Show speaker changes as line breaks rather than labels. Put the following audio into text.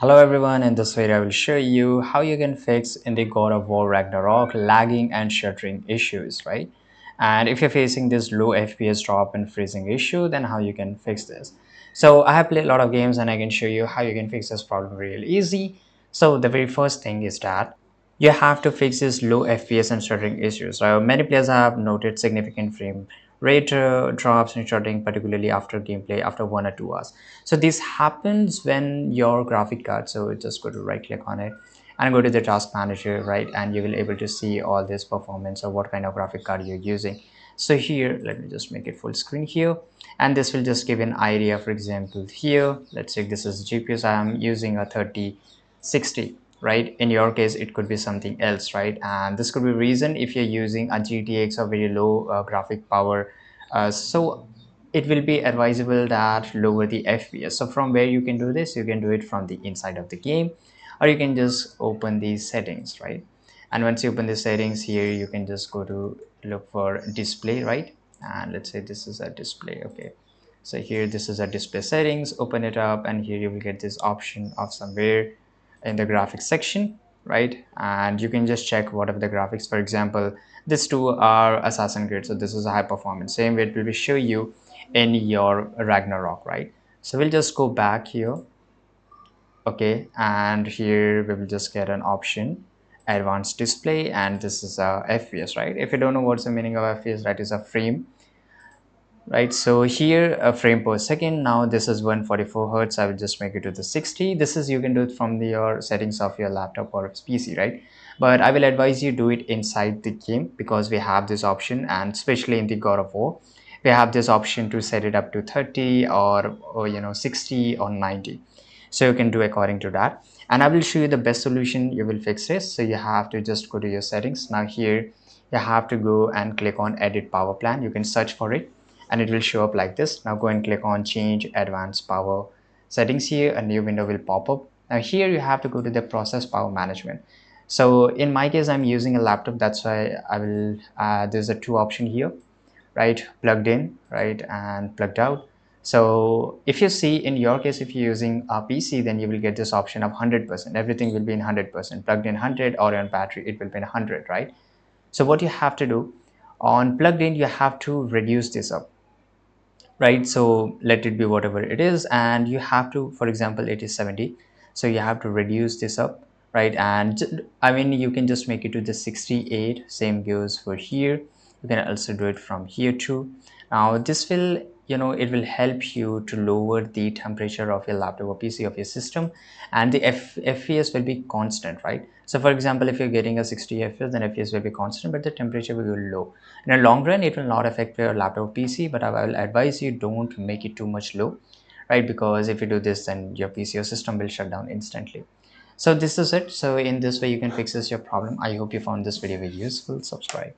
Hello everyone, in this video I will show you how you can fix in the God of War Ragnarok lagging and shuttering issues, right? And if you're facing this low FPS drop and freezing issue, then how you can fix this. So I have played a lot of games and I can show you how you can fix this problem real easy. So the very first thing is that you have to fix this low FPS and stuttering issues. So many players have noted significant frame rate drops and stuttering, particularly after gameplay after 1 or 2 hours. So this happens when your graphic card. So just go to right click on it and go to the task manager, right? And you will able to see all this performance or what kind of graphic card you're using. So here, let me just make it full screen here. And this will just give an idea. For example, here, let's say this is GPU. So I'm using a 3060, right? In your case it could be something else, right? And this could be reason if you're using a GTX or very low graphic power. So it will be advisable that lower the FPS. So from where you can do this, you can do it from the inside of the game, or you can just open these settings, right? And once you open the settings here, you can just go to look for display, right? And let's say this is a display. Okay, so here this is a display settings. Open it up and here you will get this option of somewhere in the graphics section, right? And you can just check what are the graphics. For example, these two are Assassin's Creed, so this is a high performance. Same way it will be show you in your Ragnarok, right? So we'll just go back here. Okay, and here we will just get an option advanced display, and this is a FPS, right? If you don't know what's the meaning of FPS, that is a frame, right? So here a frame per second. Now this is 144 hertz. I will just make it to the 60. This is you can do it from your settings of your laptop or PC, right? But I will advise you do it inside the game because we have this option, and especially in the God of War we have this option to set it up to 30 or 60 or 90. So you can do according to that, and I will show you the best solution you will fix this. So you have to just go to your settings. Now here you have to go and click on edit power plan. You can search for it and it will show up like this. Now go and click on change advanced power settings. Here a new window will pop up. Now here you have to go to the process power management. So in my case I'm using a laptop, that's why I will there's a two option here, right? Plugged in, right, and plugged out. So if you see in your case, if you're using a PC, then you will get this option of 100%. Everything will be in 100%, plugged in 100, or on battery it will be in 100, right? So what you have to do on plugged in, you have to reduce this up, right? So let it be whatever it is, and you have to, for example, it is 70, so you have to reduce this up, right? And I mean you can just make it to the 68. Same goes for here. You can also do it from here too. Now this will, it will help you to lower the temperature of your laptop or PC of your system, and the FPS will be constant, right? So for example, if you're getting a 60 FPS, then FPS will be constant, but the temperature will be low. In the long run it will not affect your laptop or PC, but I will advise you don't make it too much low, right? Because if you do this, then your PC or system will shut down instantly. So this is it. So in this way you can fix this your problem. I hope you found this video very useful. Subscribe.